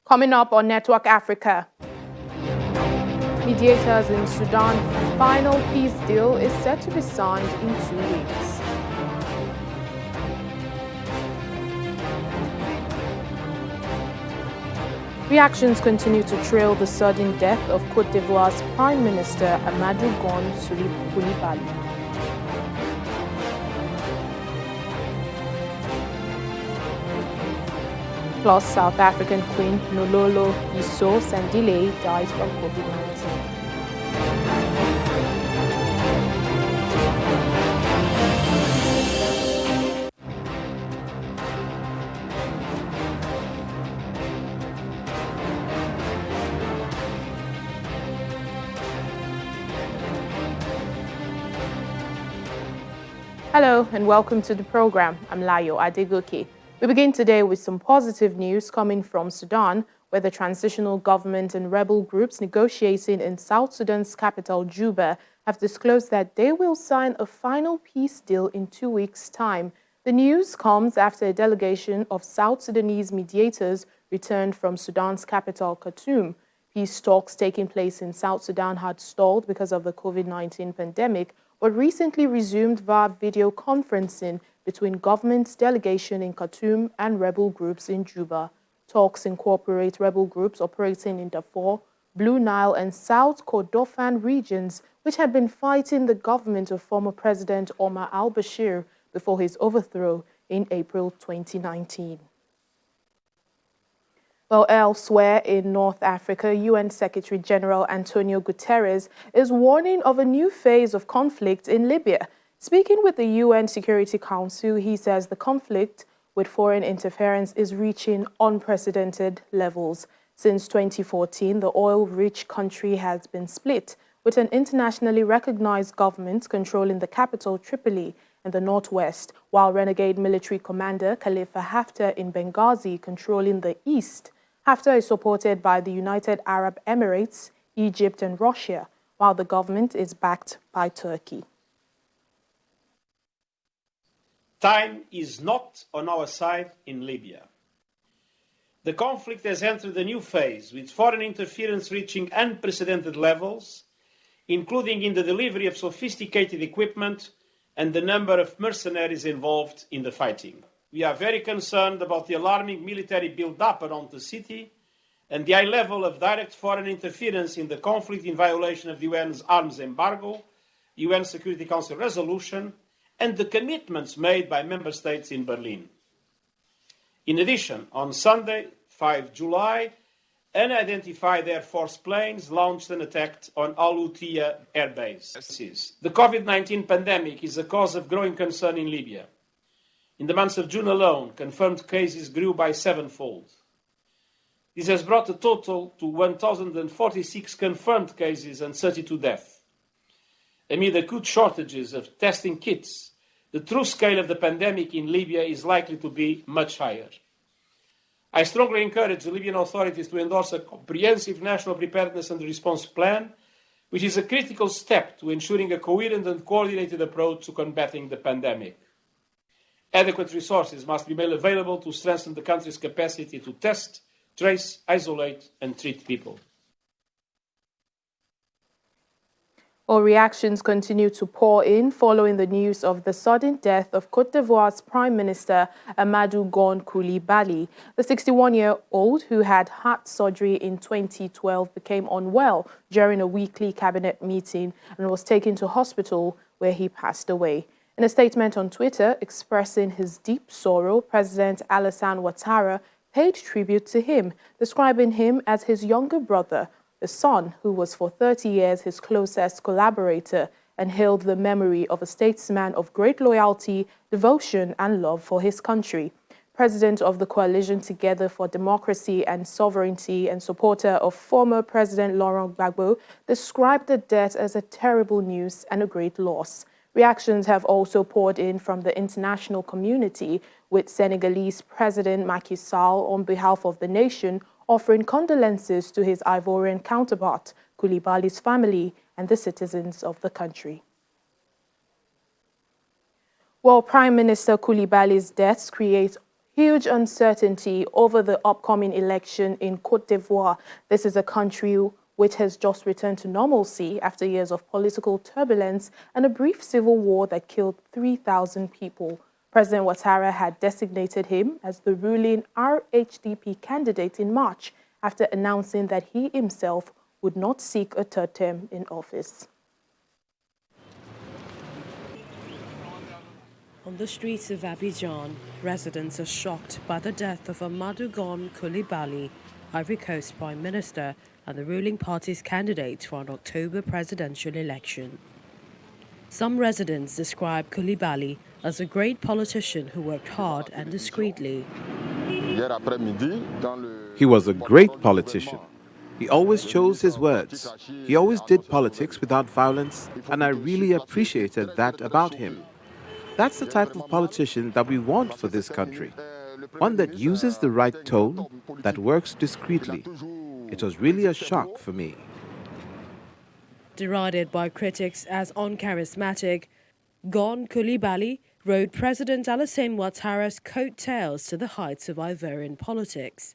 Coming up on Network Africa, mediators in Sudan, final peace deal is set to be signed in 2 weeks. Reactions continue to trail the sudden death of Côte d'Ivoire's Prime Minister Amadou Gon Coulibaly. Plus, South African Queen Nololo Yiso Sandile died from COVID-19. Hello and welcome to the program. I'm Layo Adegoke. We begin today with some positive news coming from Sudan, where the transitional government and rebel groups negotiating in South Sudan's capital, Juba, have disclosed that they will sign a final peace deal in 2 weeks' time. The news comes after a delegation of South Sudanese mediators returned from Sudan's capital, Khartoum. Peace talks taking place in South Sudan had stalled because of the COVID-19 pandemic, but recently resumed via video conferencing between government's delegation in Khartoum and rebel groups in Juba. Talks incorporate rebel groups operating in Darfur, Blue Nile, and South Kordofan regions, which had been fighting the government of former President Omar al-Bashir before his overthrow in April 2019. Well, elsewhere in North Africa, UN Secretary-General Antonio Guterres is warning of a new phase of conflict in Libya. Speaking with the UN Security Council, he says the conflict with foreign interference is reaching unprecedented levels. Since 2014, the oil-rich country has been split, with an internationally recognized government controlling the capital, Tripoli, in the northwest, while renegade military commander Khalifa Haftar in Benghazi controlling the east. Haftar is supported by the United Arab Emirates, Egypt, and Russia, while the government is backed by Turkey. Time is not on our side in Libya. The conflict has entered a new phase, with foreign interference reaching unprecedented levels, including in the delivery of sophisticated equipment and the number of mercenaries involved in the fighting. We are very concerned about the alarming military build-up around the city and the high level of direct foreign interference in the conflict in violation of the UN's arms embargo, UN Security Council resolution, and the commitments made by member states in Berlin. In addition, on Sunday, 5 July, unidentified Air Force planes launched an attack on Al Utia air base. The COVID-19 pandemic is a cause of growing concern in Libya. In the months of June alone, confirmed cases grew by sevenfold. This has brought the total to 1,046 confirmed cases and 32 deaths. Amid acute shortages of testing kits, the true scale of the pandemic in Libya is likely to be much higher. I strongly encourage the Libyan authorities to endorse a comprehensive national preparedness and response plan, which is a critical step to ensuring a coherent and coordinated approach to combating the pandemic. Adequate resources must be made available to strengthen the country's capacity to test, trace, isolate, and treat people. Well, reactions continue to pour in following the news of the sudden death of Côte d'Ivoire's Prime Minister Amadou Gon Coulibaly. The 61-year-old, who had heart surgery in 2012, became unwell during a weekly cabinet meeting and was taken to hospital where he passed away. In a statement on Twitter expressing his deep sorrow, President Alassane Ouattara paid tribute to him, describing him as his younger brother, the son who was for 30 years his closest collaborator, and hailed the memory of a statesman of great loyalty, devotion, and love for his country. President of the Coalition Together for Democracy and Sovereignty and supporter of former President Laurent Gbagbo, described the death as a terrible news and a great loss. Reactions have also poured in from the international community, with Senegalese President Macky Sall, on behalf of the nation, offering condolences to his Ivorian counterpart, Coulibaly's family, and the citizens of the country. Well, Prime Minister Coulibaly's death creates Huge uncertainty over the upcoming election in Côte d'Ivoire. This is a country which has just returned to normalcy after years of political turbulence and a brief civil war that killed 3,000 people. President Ouattara had designated him as the ruling RHDP candidate in March after announcing that he himself would not seek a third term in office. On the streets of Abidjan, residents are shocked by the death of Amadou Gon Coulibaly, Ivory Coast Prime Minister and the ruling party's candidate for an October presidential election. Some residents describe Coulibaly as a great politician who worked hard and discreetly. He was a great politician. He always chose his words. He always did politics without violence, and I really appreciated that about him. That's the type of politician that we want for this country. One that uses the right tone, that works discreetly. It was really a shock for me. Derided by critics as uncharismatic, Gon Coulibaly rode President Alassane Ouattara's coattails to the heights of Ivorian politics.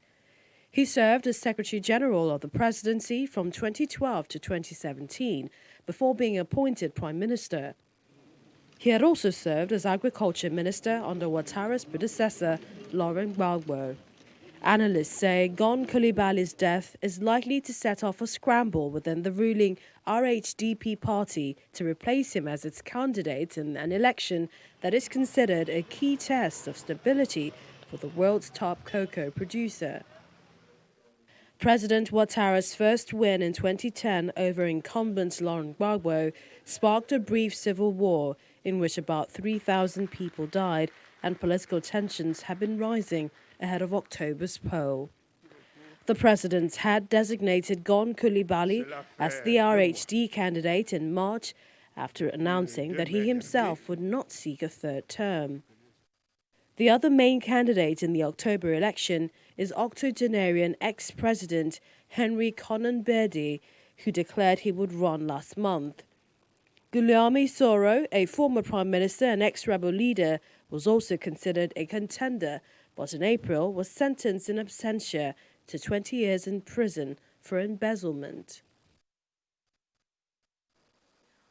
He served as Secretary General of the Presidency from 2012 to 2017 before being appointed Prime Minister. He had also served as Agriculture Minister under Ouattara's predecessor, Laurent Gbagbo. Analysts say Gon Coulibaly's death is likely to set off a scramble within the ruling RHDP party to replace him as its candidate in an election that is considered a key test of stability for the world's top cocoa producer. President Ouattara's first win in 2010 over incumbent Laurent Gbagbo sparked a brief civil war in which about 3,000 people died, and political tensions have been rising ahead of October's poll. The president had designated Gon Coulibaly as the RHD candidate in March after announcing that he himself would not seek a third term. The other main candidate in the October election is octogenarian ex-president Henry Konan Bedi, who declared he would run last month. Guillaume Soro, a former prime minister and ex-rebel leader, was also considered a contender, but in April was sentenced in absentia to 20 years in prison for embezzlement.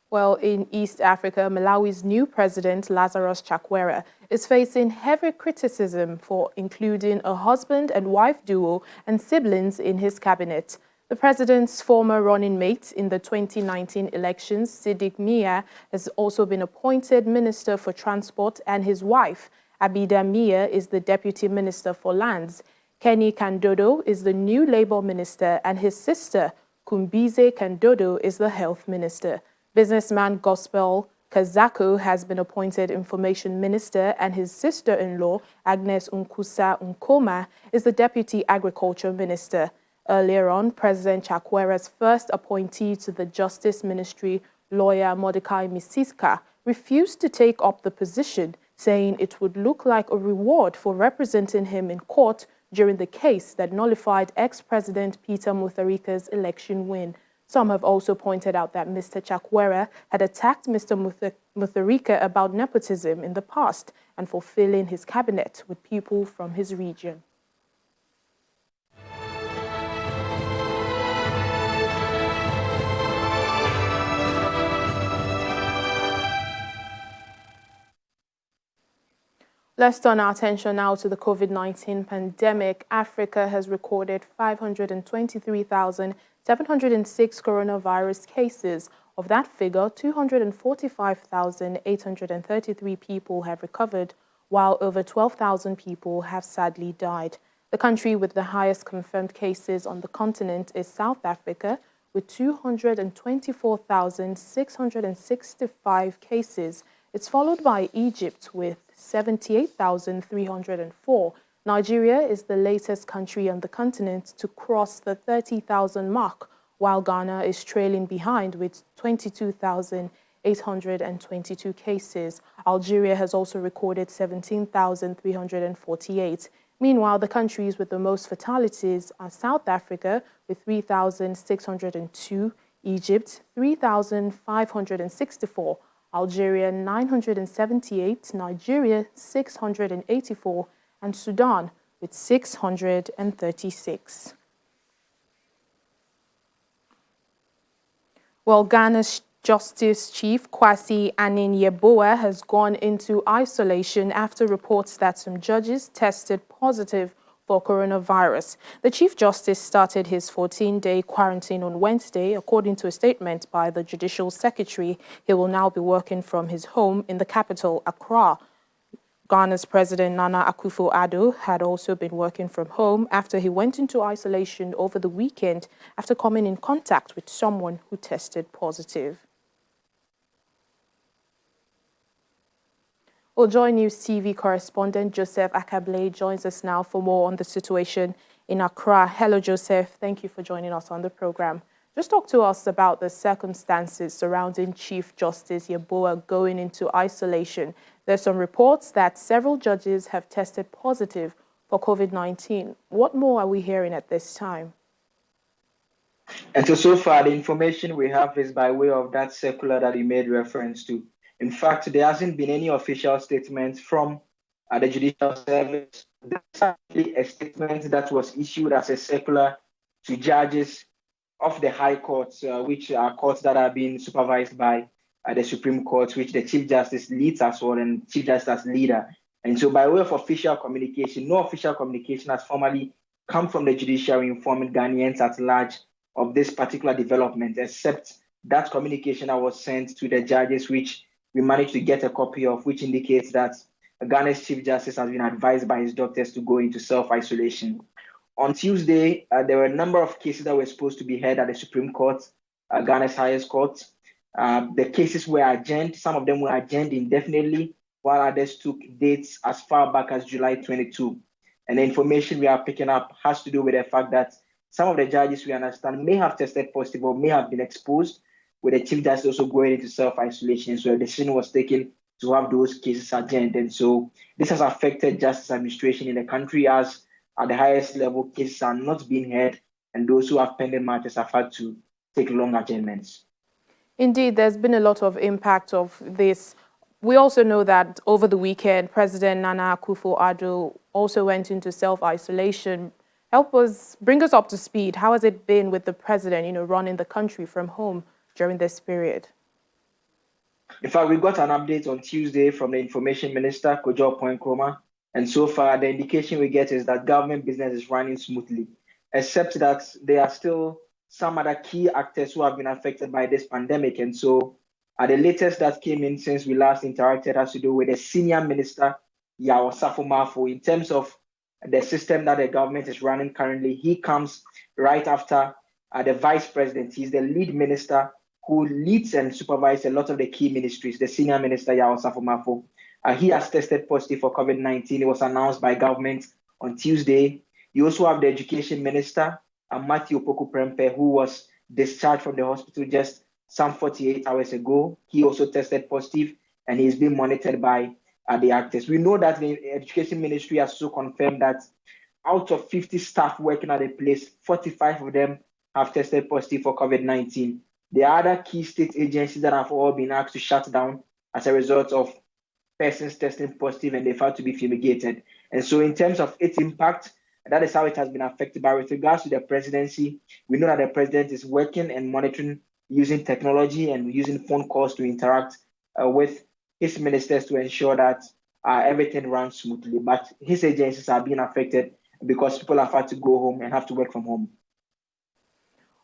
Well, in East Africa, Malawi's new president, Lazarus Chakwera, is facing heavy criticism for including a husband and wife duo and siblings in his cabinet. The president's former running mate in the 2019 elections, Sidik Mia, has also been appointed Minister for Transport, and his wife, Abida Mia, is the Deputy Minister for Lands. Kenny Kandodo is the new Labour Minister, and his sister, Kumbize Kandodo, is the Health Minister. Businessman Gospel Kazako has been appointed Information Minister, and his sister-in-law, Agnes Nkusa Nkoma, is the Deputy Agriculture Minister. Earlier on, President Chakwera's first appointee to the Justice Ministry, lawyer Mordecai Misiska, refused to take up the position, saying it would look like a reward for representing him in court during the case that nullified ex-President Peter Mutharika's election win. Some have also pointed out that Mr. Chakwera had attacked Mr. Mutharika about nepotism in the past and for filling his cabinet with people from his region. Let's turn our attention now to the COVID-19 pandemic. Africa has recorded 523,706 coronavirus cases. Of that figure, 245,833 people have recovered, while over 12,000 people have sadly died. The country with the highest confirmed cases on the continent is South Africa, with 224,665 cases. It's followed by Egypt with 78,304. Nigeria is the latest country on the continent to cross the 30,000 mark, while Ghana is trailing behind with 22,822 cases. Algeria has also recorded 17,348. Meanwhile, the countries with the most fatalities are South Africa with 3,602, Egypt 3,564, Algeria 978, Nigeria 684, and Sudan with 636. Well, Ghana's Justice Chief Kwasi Anin-Yeboah has gone into isolation after reports that some judges tested positive for coronavirus. The Chief Justice started his 14-day quarantine on Wednesday. According to a statement by the Judicial Secretary, he will now be working from his home in the capital, Accra. Ghana's President Nana Akufo-Addo had also been working from home after he went into isolation over the weekend after coming in contact with someone who tested positive. Well, Joy News TV correspondent Joseph Akablay joins us now for more on the situation in Accra. Hello, Joseph. Thank you for joining us on the program. Just talk to us about the circumstances surrounding Chief Justice Yeboah going into isolation. There's some reports that several judges have tested positive for COVID-19. What more are we hearing at this time? And so far, the information we have is by way of that circular that you made reference to. In fact, there hasn't been any official statement from the Judicial Service. That's actually a statement that was issued as a circular to judges of the High Courts, which are courts that are being supervised by the Supreme Court, which the Chief Justice leads as well, and Chief Justice as leader. And so by way of official communication, no official communication has formally come from the judiciary informing Ghanaians at large of this particular development, except that communication that was sent to the judges, which we managed to get a copy of, which indicates that Ghana's Chief Justice has been advised by his doctors to go into self-isolation. On Tuesday, there were a number of cases that were supposed to be heard at the Supreme Court, Ghana's highest court. The cases were adjourned. Some of them were adjourned indefinitely, while others took dates as far back as July 22. And the information we are picking up has to do with the fact that some of the judges, we understand, may have tested positive or may have been exposed, with the Chief Justice also going into self-isolation. So a decision was taken to have those cases adjourned. And so this has affected justice administration in the country, as at the highest level, cases are not being heard, and those who have pending matters have had to take long adjournments. Indeed, there's been a lot of impact of this. We also know that over the weekend, President Nana Akufo-Addo also went into self-isolation. Bring us up to speed. How has it been with the president, running the country from home during this period? In fact, we got an update on Tuesday from the Information Minister, Kojo Point-Kroma, and so far the indication we get is that government business is running smoothly, except that there are still some other key actors who have been affected by this pandemic. And so the latest that came in since we last interacted has to do with the senior minister, Yao Safo-Mafo. In terms of the system that the government is running currently, he comes right after the vice president. He's the lead minister who leads and supervises a lot of the key ministries, the senior minister, Yao Safo-Mafo. He has tested positive for COVID-19. It was announced by government on Tuesday. You also have the education minister, Matthew Poku-Prempeh, who was discharged from the hospital just some 48 hours ago. He also tested positive, and he's being monitored by the actors. We know that the education ministry has also confirmed that out of 50 staff working at the place, 45 of them have tested positive for COVID-19. There are other key state agencies that have all been asked to shut down as a result of persons testing positive, and they've had to be fumigated. And so in terms of its impact, that is how it has been affected. But with regards to the presidency, we know that the president is working and monitoring using technology and using phone calls to interact with his ministers to ensure that everything runs smoothly. But his agencies are being affected because people have had to go home and have to work from home.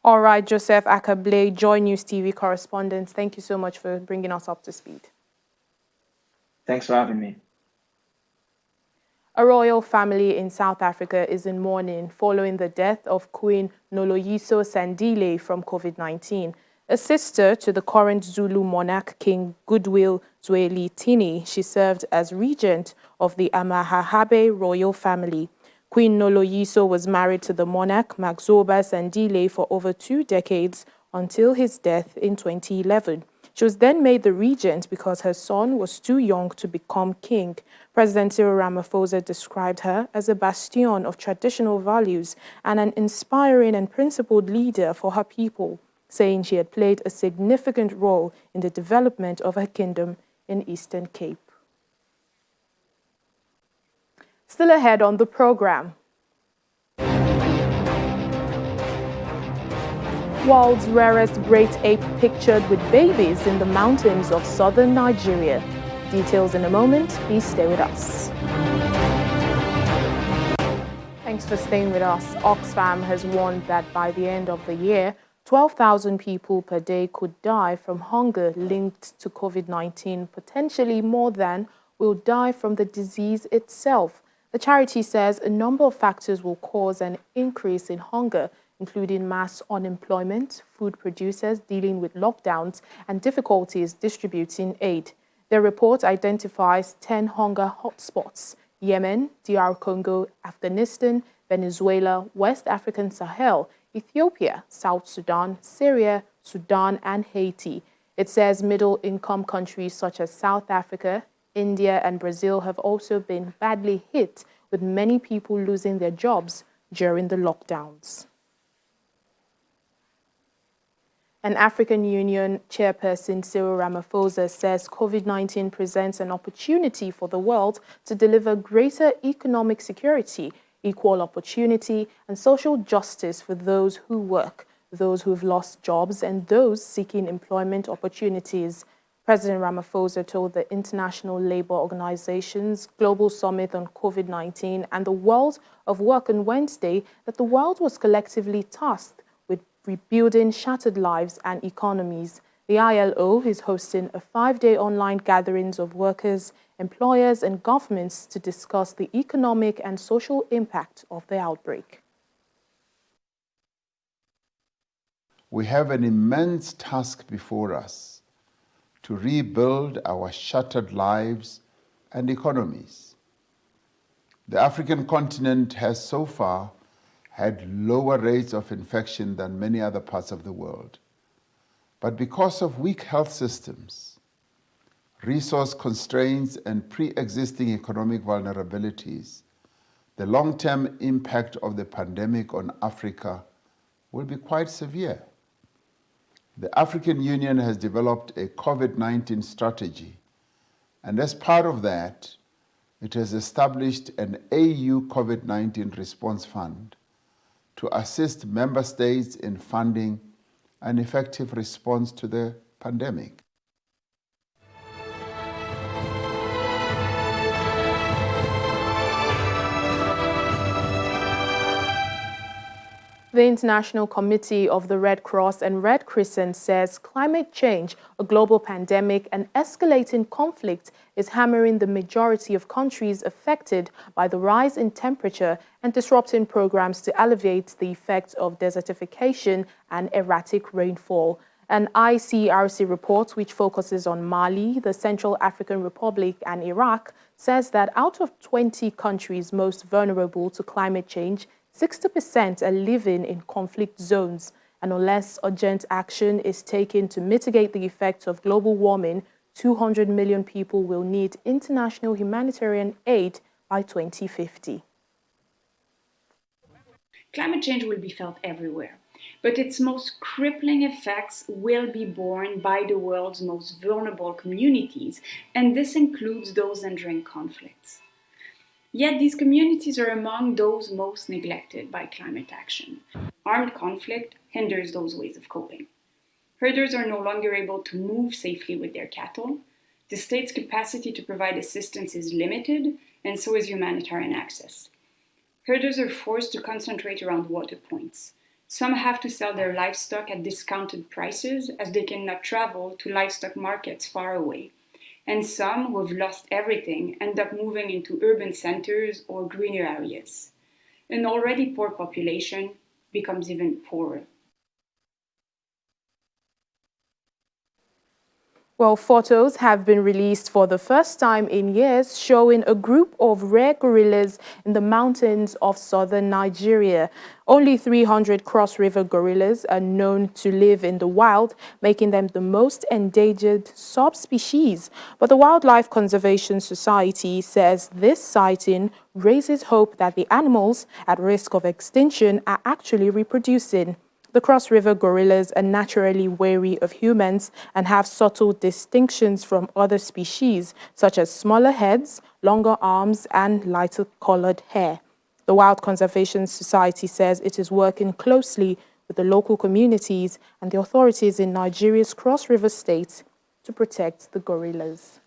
All right, Joseph Akablay, Joy News TV correspondent. Thank you so much for bringing us up to speed. Thanks for having me. A royal family in South Africa is in mourning following the death of Queen Noloyiso Sandile from COVID-19. A sister to the current Zulu monarch, King Goodwill Zwelithini, she served as regent of the Amahahabe royal family. Queen Noloyiso was married to the monarch, Magzoba Sandile, for over 2 decades until his death in 2011. She was then made the regent because her son was too young to become king. President Cyril Ramaphosa described her as a bastion of traditional values and an inspiring and principled leader for her people, saying she had played a significant role in the development of her kingdom in Eastern Cape. Still ahead on the program. World's rarest great ape pictured with babies in the mountains of southern Nigeria. Details in a moment. Please stay with us. Thanks for staying with us. Oxfam has warned that by the end of the year, 12,000 people per day could die from hunger linked to COVID-19. Potentially more than will die from the disease itself. The charity says a number of factors will cause an increase in hunger, including mass unemployment, food producers dealing with lockdowns, and difficulties distributing aid. The report identifies 10 hunger hotspots: Yemen, DR Congo, Afghanistan, Venezuela, West African Sahel, Ethiopia, South Sudan, Syria, Sudan, and Haiti. It says middle-income countries such as South Africa, India, and Brazil have also been badly hit, with many people losing their jobs during the lockdowns. An African Union chairperson, Cyril Ramaphosa, says COVID-19 presents an opportunity for the world to deliver greater economic security, equal opportunity, and social justice for those who work, those who've lost jobs, and those seeking employment opportunities. President Ramaphosa told the International Labour Organization's Global Summit on COVID-19 and the World of Work on Wednesday that the world was collectively tasked with rebuilding shattered lives and economies. The ILO is hosting a 5-day online gatherings of workers, employers, and governments to discuss the economic and social impact of the outbreak. We have an immense task before us to rebuild our shattered lives and economies. The African continent has so far had lower rates of infection than many other parts of the world. But because of weak health systems, resource constraints, and pre-existing economic vulnerabilities, the long-term impact of the pandemic on Africa will be quite severe. The African Union has developed a COVID-19 strategy, and as part of that, it has established an AU COVID-19 response fund to assist member states in funding an effective response to the pandemic. The International Committee of the Red Cross and Red Crescent says climate change, a global pandemic, and escalating conflict is hammering the majority of countries affected by the rise in temperature and disrupting programs to alleviate the effects of desertification and erratic rainfall. An ICRC report, which focuses on Mali, the Central African Republic, and Iraq, says that out of 20 countries most vulnerable to climate change, 60% are living in conflict zones, and unless urgent action is taken to mitigate the effects of global warming, 200 million people will need international humanitarian aid by 2050. Climate change will be felt everywhere, but its most crippling effects will be borne by the world's most vulnerable communities, and this includes those entering conflicts. Yet these communities are among those most neglected by climate action. Armed conflict hinders those ways of coping. Herders are no longer able to move safely with their cattle. The state's capacity to provide assistance is limited, and so is humanitarian access. Herders are forced to concentrate around water points. Some have to sell their livestock at discounted prices as they cannot travel to livestock markets far away. And some who have lost everything end up moving into urban centers or greener areas. An already poor population becomes even poorer. Well, photos have been released for the first time in years showing a group of rare gorillas in the mountains of southern Nigeria. Only 300 cross-river gorillas are known to live in the wild, making them the most endangered subspecies. But the Wildlife Conservation Society says this sighting raises hope that the animals at risk of extinction are actually reproducing. The cross-river gorillas are naturally wary of humans and have subtle distinctions from other species, such as smaller heads, longer arms, and lighter-colored hair. The Wild Conservation Society says it is working closely with the local communities and the authorities in Nigeria's cross-river states to protect the gorillas.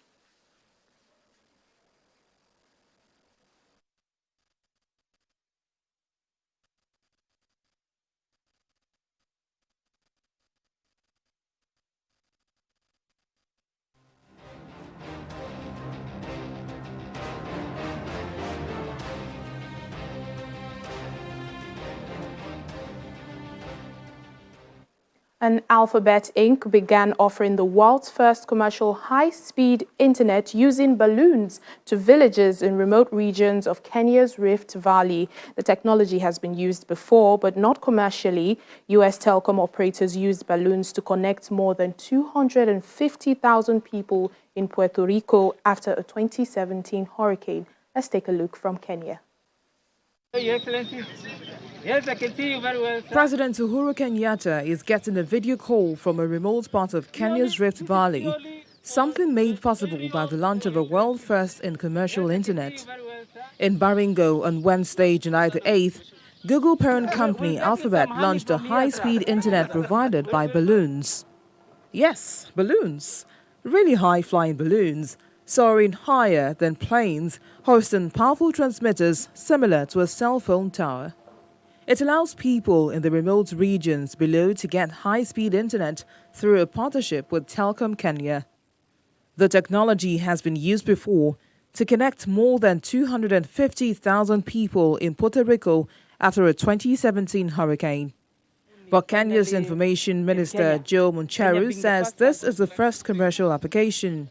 And Alphabet Inc. began offering the world's first commercial high-speed internet using balloons to villages in remote regions of Kenya's Rift Valley. The technology has been used before, but not commercially. U.S. telecom operators used balloons to connect more than 250,000 people in Puerto Rico after a 2017 hurricane. Let's take a look from Kenya. Your Excellency. Yes, I can see you very well, sir. President Uhuru Kenyatta is getting a video call from a remote part of Kenya's Rift Valley, something made possible by the launch of a world first in commercial internet. In Baringo on Wednesday, July the 8th, Google parent company Alphabet launched a high-speed internet provided by balloons. Yes, balloons. Really high-flying balloons, soaring higher than planes, hosting powerful transmitters similar to a cell phone tower. It allows people in the remote regions below to get high-speed internet through a partnership with Telecom Kenya. The technology has been used before to connect more than 250,000 people in Puerto Rico after a 2017 hurricane. But Kenya's Information Minister Joe Muncheru says this is the first commercial application.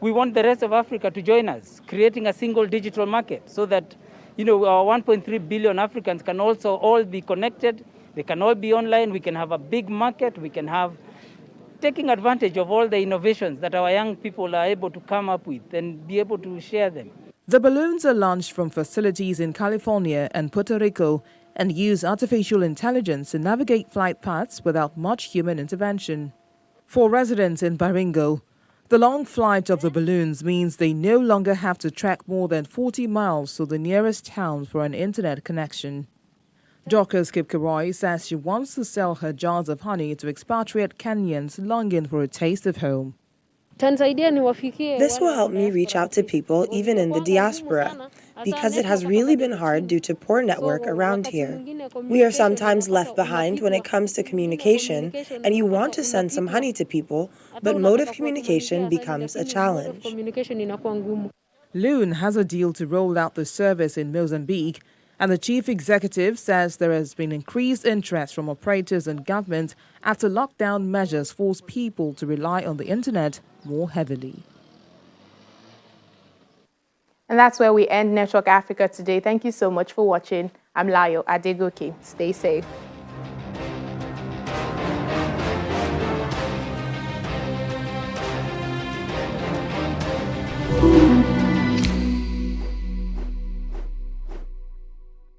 We want the rest of Africa to join us, creating a single digital market so that our 1.3 billion Africans can also all be connected. They can all be online. We can have a big market. We can have taking advantage of all the innovations that our young people are able to come up with and be able to share them. The balloons are launched from facilities in California and Puerto Rico and use artificial intelligence to navigate flight paths without much human intervention. For residents in Baringo, the long flight of the balloons means they no longer have to trek more than 40 miles to the nearest town for an internet connection. Dorcas Kipkeroy says she wants to sell her jars of honey to expatriate Kenyans longing for a taste of home. This will help me reach out to people even in the diaspora, because it has really been hard due to poor network around here. We are sometimes left behind when it comes to communication, and you want to send some honey to people, but mode of communication becomes a challenge. Loon has a deal to roll out the service in Mozambique, and the chief executive says there has been increased interest from operators and government after lockdown measures force people to rely on the internet more heavily. And that's where we end Network Africa today. Thank you so much for watching. I'm Layo Adegoke. Stay safe.